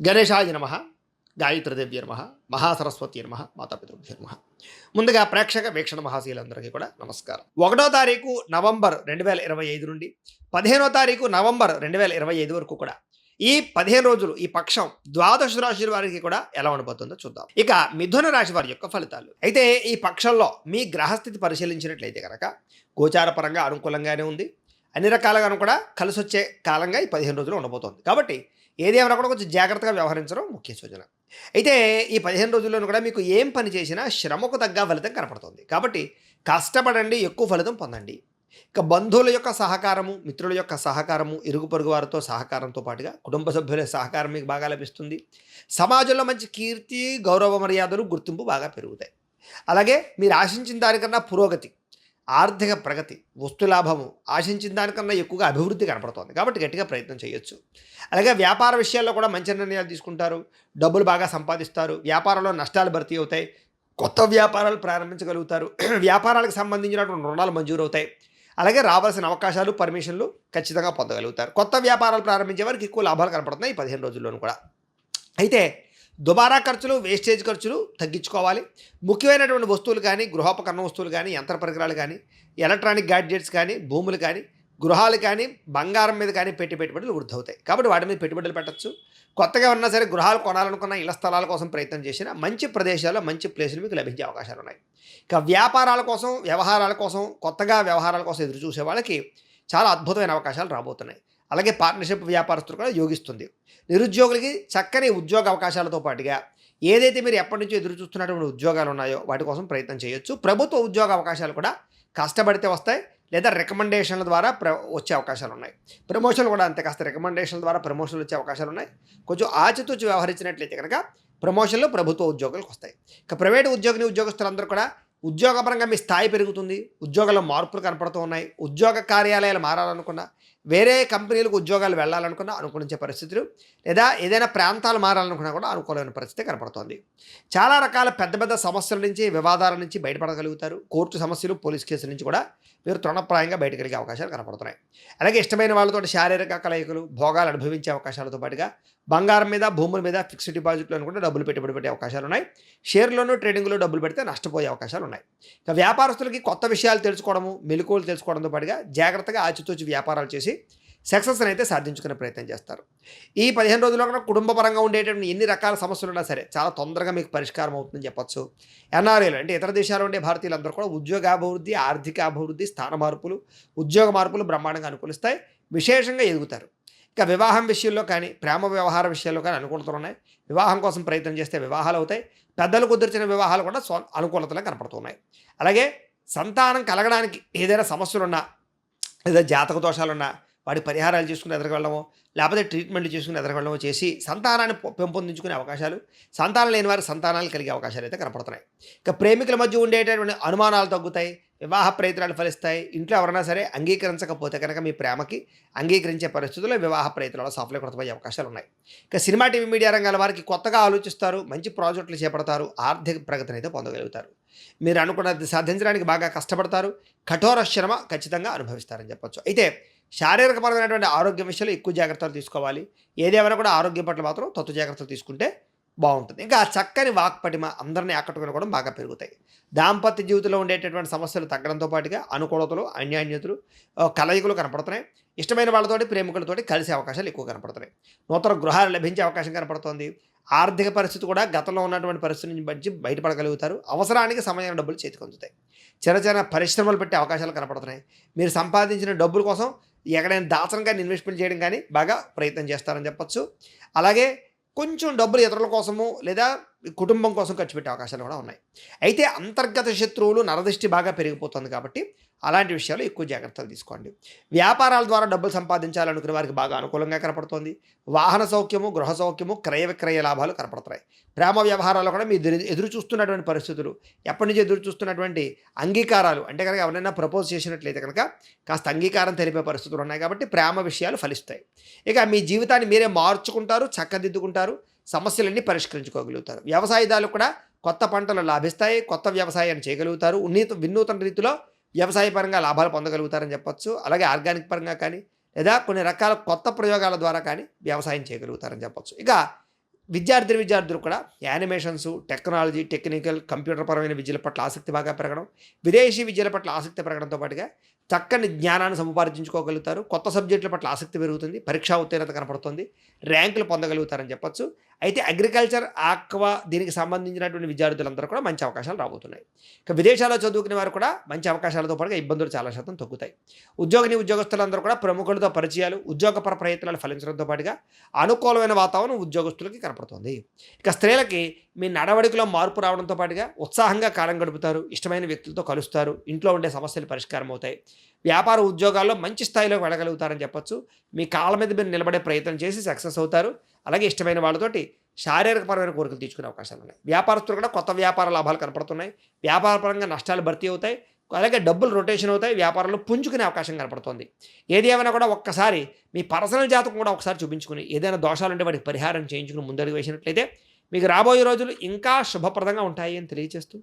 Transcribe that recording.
గణేశాయ నమ, గాయత్రీదేవ్య నమ, మహాసరస్వతి నమ, మాతాపితృభ్య నమ. ముందుగా ప్రేక్షక వీక్షణ మహాశీలందరికీ కూడా నమస్కారం. 1వ తారీఖు నవంబర్ 2025 నుండి 15వ తారీఖు నవంబర్ 2025 వరకు కూడా ఈ 15 రోజులు ఈ పక్షం ద్వాదశ రాశి వారికి కూడా ఎలా ఉండబోతుందో చూద్దాం. ఇక మిథున రాశి వారి యొక్క ఫలితాలు. అయితే ఈ పక్షంలో మీ గ్రహస్థితి పరిశీలించినట్లయితే కనుక గోచార పరంగా అనుకూలంగానే ఉంది. అన్ని రకాలుగాను కూడా కలిసి వచ్చే కాలంగా ఈ 15 రోజులు ఉండబోతోంది. కాబట్టి ఏదేమైనా కూడా కొంచెం జాగ్రత్తగా వ్యవహరించడం ముఖ్య సూచన. అయితే ఈ 15 రోజుల్లోనూ కూడా మీకు ఏం పని చేసినా శ్రమకు తగ్గ ఫలితం కనపడుతుంది. కాబట్టి కష్టపడండి, ఎక్కువ ఫలితం పొందండి. ఇక బంధువుల యొక్క సహకారము, మిత్రుల యొక్క సహకారము, ఇరుగు పొరుగు వారితో సహకారంతో పాటుగా కుటుంబ సభ్యుల సహకారం మీకు బాగా లభిస్తుంది. సమాజంలో మంచి కీర్తి, గౌరవ మర్యాదలు, గుర్తింపు బాగా పెరుగుతాయి. అలాగే మీరు ఆశించిన దానికన్నా పురోగతి, ఆర్థిక ప్రగతి, వస్తులాభము ఆశించిన దానికన్నా ఎక్కువగా అభివృద్ధి కనపడుతుంది. కాబట్టి గట్టిగా ప్రయత్నం చేయొచ్చు. అలాగే వ్యాపార విషయాల్లో కూడా మంచి నిర్ణయాలు తీసుకుంటారు, డబ్బులు బాగా సంపాదిస్తారు, వ్యాపారంలో నష్టాలు భర్తీ అవుతాయి, కొత్త వ్యాపారాలు ప్రారంభించగలుగుతారు, వ్యాపారాలకు సంబంధించినటువంటి రుణాలు మంజూరు అవుతాయి. అలాగే రావాల్సిన అవకాశాలు, పర్మిషన్లు ఖచ్చితంగా పొందగలుగుతారు. కొత్త వ్యాపారాలు ప్రారంభించే వారికి ఎక్కువ లాభాలు కనపడుతున్నాయి ఈ 15 రోజుల్లోనూ కూడా. అయితే దుబారా ఖర్చులు, వేస్టేజ్ ఖర్చులు తగ్గించుకోవాలి. ముఖ్యమైనటువంటి వస్తువులు కానీ, గృహోపకరణ వస్తువులు కానీ, యంత్ర పరికరాలు కానీ, ఎలక్ట్రానిక్ గ్యాడ్జెట్స్ కానీ, భూములు కానీ, గృహాలు కానీ, బంగారం మీద కానీ పెట్టుబడులు వృద్ధి అవుతాయి. కాబట్టి వాటి మీద పెట్టుబడులు పెట్టచ్చు. కొత్తగా ఉన్నా సరే గృహాలు కొనాలనుకున్న, ఇళ్ల స్థలాల కోసం ప్రయత్నం చేసిన మంచి ప్రదేశాల్లో మంచి ప్లేసులు మీకు లభించే అవకాశాలు ఉన్నాయి. ఇక వ్యాపారాల కోసం, వ్యవహారాల కోసం, కొత్తగా వ్యవహారాల కోసం ఎదురు చూసే వాళ్ళకి చాలా అద్భుతమైన అవకాశాలు రాబోతున్నాయి. అలాగే పార్ట్నర్షిప్ వ్యాపారస్తులు కూడా యోగిస్తుంది. నిరుద్యోగులకి చక్కని ఉద్యోగ అవకాశాలతో పాటుగా ఏదైతే మీరు ఎప్పటి నుంచో ఎదురు చూస్తున్నటువంటి ఉద్యోగాలు ఉన్నాయో వాటి కోసం ప్రయత్నం చేయొచ్చు. ప్రభుత్వ ఉద్యోగ అవకాశాలు కూడా కష్టపడితే వస్తాయి, లేదా రికమెండేషన్ల ద్వారా వచ్చే అవకాశాలు ఉన్నాయి. ప్రమోషన్లు కూడా అంతే, కాస్త రికమెండేషన్ల ద్వారా ప్రమోషన్లు వచ్చే అవకాశాలు ఉన్నాయి. కొంచెం ఆచితూచి వ్యవహరించినట్లయితే కనుక ప్రమోషన్లు ప్రభుత్వ ఉద్యోగులకు వస్తాయి. ఇక ప్రైవేటు ఉద్యోగస్తులందరూ కూడా ఉద్యోగపరంగా మీ స్థాయి పెరుగుతుంది, ఉద్యోగాల్లో మార్పులు కనపడుతూ ఉన్నాయి. ఉద్యోగ కార్యాలయాలు మారాలనుకున్నా, వేరే కంపెనీలకు ఉద్యోగాలు వెళ్ళాలనుకున్నా అనుకూలించే పరిస్థితులు, లేదా ఏదైనా ప్రాంతాలు మారాలనుకున్నా కూడా అనుకూలమైన పరిస్థితి కనపడుతోంది. చాలా రకాల పెద్ద పెద్ద సమస్యల నుంచి, వివాదాల నుంచి బయటపడగలుగుతారు. కోర్టు సమస్యలు, పోలీస్ కేసుల నుంచి కూడా మీరు తృణప్రాయంగా బయటకెళ్ళే అవకాశాలు కనపడుతున్నాయి. అలాగే ఇష్టమైన వాళ్ళతో శారీరక కలయికలు, భోగాలు అనుభవించే అవకాశాలతో పాటుగా బంగారం మీద, భూముల మీద, ఫిక్స్డ్ డిపాజిట్లను కూడా డబ్బులు పెట్టుబడి పెట్టే అవకాశాలు ఉన్నాయి. షేర్లోనూ, ట్రేడింగ్లో డబ్బులు పెడితే నష్టపోయే అవకాశాలు ఉన్నాయి. ఇక వ్యాపారస్తులకి కొత్త విషయాలు తెలుసుకోవడము, మెలకువలు తెలుసుకోవడంతో పాటుగా జాగ్రత్తగా ఆచితూచి వ్యాపారాలు చేసి సక్సెస్ని అయితే సాధించుకునే ప్రయత్నం చేస్తారు. ఈ 15 రోజుల్లో కూడా కుటుంబపరంగా ఉండేటువంటి ఎన్ని రకాల సమస్యలు ఉన్నా సరే చాలా తొందరగా మీకు పరిష్కారం అవుతుందని చెప్పొచ్చు. ఎన్ఆర్ఐలు అంటే ఇతర దేశాల్లో ఉండే భారతీయులందరూ కూడా ఉద్యోగాభివృద్ధి, ఆర్థిక అభివృద్ధి, స్థాన మార్పులు, ఉద్యోగ మార్పులు బ్రహ్మాండంగా అనుకూలిస్తాయి, విశేషంగా ఎదుగుతారు. ఇక వివాహం విషయంలో కానీ, ప్రేమ వ్యవహార విషయాల్లో కానీ అనుకూలతలు ఉన్నాయి. వివాహం కోసం ప్రయత్నం చేస్తే వివాహాలు అవుతాయి. పెద్దలు కుదిర్చిన వివాహాలు కూడా అనుకూలతలు కనపడుతున్నాయి. అలాగే సంతానం కలగడానికి ఏదైనా సమస్యలున్నా, లేదా జాతక దోషాలున్నా వాటి పరిహారాలు చేసుకుని ఎదరగలమో, లేకపోతే ట్రీట్మెంట్లు చేసుకుని ఎదరగలమో చేసి సంతానాన్ని పెంపొందించుకునే అవకాశాలు, సంతానం లేని వారి సంతానాలు కలిగే అవకాశాలు అయితే కనపడుతున్నాయి. ఇక ప్రేమికుల మధ్య ఉండేటటువంటి అనుమానాలు తగ్గుతాయి, వివాహ ప్రయత్నాలు ఫలిస్తాయి. ఇంట్లో ఎవరైనా సరే అంగీకరించకపోతే కనుక మీ ప్రేమకి అంగీకరించే పరిస్థితుల్లో వివాహ ప్రయత్నాలు సఫలీకృతమయ్యే అవకాశాలు ఉన్నాయి. ఇక సినిమా, టీవీ, మీడియా రంగాల వారికి కొత్తగా ఆలోచిస్తారు, మంచి ప్రాజెక్టులు చేపడతారు, ఆర్థిక ప్రగతిని అయితే పొందగలుగుతారు. మీరు అనుకున్నది సాధించడానికి బాగా కష్టపడతారు, కఠోర శ్రమ ఖచ్చితంగా అనుభవిస్తారని చెప్పొచ్చు. అయితే శారీరకపరమైనటువంటి ఆరోగ్య విషయంలో ఎక్కువ జాగ్రత్తలు తీసుకోవాలి. ఏదేమైనా కూడా ఆరోగ్యం పట్ల మాత్రం తత్వ జాగ్రత్తలు తీసుకుంటే బాగుంటుంది. ఇంకా చక్కని వాక్పటిమ, అందరినీ ఆకట్టుకుని కూడా బాగా పెరుగుతాయి. దాంపత్య జీవితంలో ఉండేటటువంటి సమస్యలు తగ్గడంతో పాటుగా అనుకూలతలు, అన్యాన్యతలు, కలయికలు కనపడుతున్నాయి. ఇష్టమైన వాళ్ళతోటి, ప్రేమికులతోటి కలిసే అవకాశాలు ఎక్కువ కనపడుతున్నాయి. నూతన గృహాలు లభించే అవకాశం కనపడుతోంది. ఆర్థిక పరిస్థితి కూడా గతంలో ఉన్నటువంటి పరిస్థితి నుంచి బయటపడగలుగుతారు. అవసరానికి సమయం డబ్బులు చేతికి అందుతాయి. చిన్న చిన్న పరిశ్రమలు పెట్టే అవకాశాలు కనపడుతున్నాయి. మీరు సంపాదించిన డబ్బుల కోసం ఎక్కడైనా దాచడం కానీ, ఇన్వెస్ట్మెంట్ చేయడం కానీ బాగా ప్రయత్నం చేస్తారని చెప్పొచ్చు. అలాగే కొంచెం డబ్బులు ఇతరుల కోసము, లేదా కుటుంబం కోసం ఖర్చు పెట్టే అవకాశాలు కూడా ఉన్నాయి. అయితే అంతర్గత శత్రువులు, నరదృష్టి బాగా పెరిగిపోతుంది. కాబట్టి అలాంటి విషయాలు ఎక్కువ జాగ్రత్తలు తీసుకోండి. వ్యాపారాల ద్వారా డబ్బులు సంపాదించాలనుకునే వారికి బాగా అనుకూలంగా కనపడుతోంది. వాహన సౌఖ్యము, గృహ సౌఖ్యము, క్రయ విక్రయ లాభాలు కనపడుతున్నాయి. ప్రేమ వ్యవహారాల్లో కూడా మీరు ఎదురు చూస్తున్నటువంటి పరిస్థితులు, ఎప్పటి నుంచి ఎదురు చూస్తున్నటువంటి అంగీకారాలు, అంటే కనుక ఎవరైనా ప్రపోజ్ చేసినట్లయితే కనుక కాస్త అంగీకారం తెలిపే పరిస్థితులు ఉన్నాయి. కాబట్టి ప్రేమ విషయాలు ఫలిస్తాయి. ఇక మీ జీవితాన్ని మీరే మార్చుకుంటారు, చక్కదిద్దుకుంటారు, సమస్యలన్నీ పరిష్కరించుకోగలుగుతారు. వ్యవసాయదారులు కూడా కొత్త పంటలు లాభిస్తాయి, కొత్త వ్యవసాయాన్ని చేయగలుగుతారు, వినూతన రీతిలో వ్యవసాయ పరంగా లాభాలు పొందగలుగుతారని చెప్పొచ్చు. అలాగే ఆర్గానిక్ పరంగా కానీ, లేదా కొన్ని రకాల కొత్త ప్రయోగాల ద్వారా కానీ వ్యవసాయం చేయగలుగుతారని చెప్పొచ్చు. ఇక విద్యార్థులు కూడా యానిమేషన్స్, టెక్నాలజీ, టెక్నికల్, కంప్యూటర్ పరమైన విద్యల పట్ల ఆసక్తి బాగా పెరగడం, విదేశీ విద్యల పట్ల ఆసక్తి పెరగడంతో పాటుగా చక్కని జ్ఞానాన్ని సముపార్జించుకోగలుగుతారు. కొత్త సబ్జెక్టుల పట్ల ఆసక్తి పెరుగుతుంది. పరీక్షా ఉత్తీర్ణత కనపడుతుంది. ర్యాంకులు పొందగలుగుతారని చెప్పొచ్చు. అయితే అగ్రికల్చర్, ఆక్వా దీనికి సంబంధించినటువంటి విద్యార్థులందరూ కూడా మంచి అవకాశాలు రాబోతున్నాయి. ఇక విదేశాల్లో చదువుకునే వారు కూడా మంచి అవకాశాలతో పాటుగా ఇబ్బందులు చాలా శాతం తగ్గుతాయి. ఉద్యోగస్తులందరూ కూడా ప్రముఖులతో పరిచయాలు, ఉద్యోగపర ప్రయత్నాలు ఫలించడంతో పాటుగా అనుకూలమైన వాతావరణం ఉద్యోగస్తులకి కనపడుతుంది. ఇక స్త్రీలకి మీ నడవడికలో మార్పు రావడంతో పాటుగా ఉత్సాహంగా కాలం గడుపుతారు. ఇష్టమైన వ్యక్తులతో కలుస్తారు. ఇంట్లో ఉండే సమస్యలు పరిష్కారం అవుతాయి. వ్యాపార ఉద్యోగాల్లో మంచి స్థాయిలోకి వెళ్ళగలుగుతారని చెప్పొచ్చు. మీ కాళ్ళ మీద మీరు నిలబడే ప్రయత్నం చేసి సక్సెస్ అవుతారు. అలాగే ఇష్టమైన వాళ్ళతోటి శారీరకపరమైన కోరికలు తీర్చుకునే అవకాశాలు ఉన్నాయి. వ్యాపారస్తులు కూడా కొత్త వ్యాపార లాభాలు కనపడుతున్నాయి. వ్యాపారపరంగా నష్టాలు భర్తీ అవుతాయి. అలాగే డబ్బులు రొటేషన్ అవుతాయి. వ్యాపారంలో పుంజుకునే అవకాశం కనపడుతుంది. ఏది ఏమైనా కూడా ఒక్కసారి మీ పర్సనల్ జాతకం కూడా ఒకసారి చూపించుకుని ఏదైనా దోషాలు ఉంటే వాటికి పరిహారం చేయించుకుని ముందడుగు వేసినట్లయితే మీకు రాబోయే రోజులు ఇంకా శుభప్రదంగా ఉంటాయి అని తెలియజేస్తూ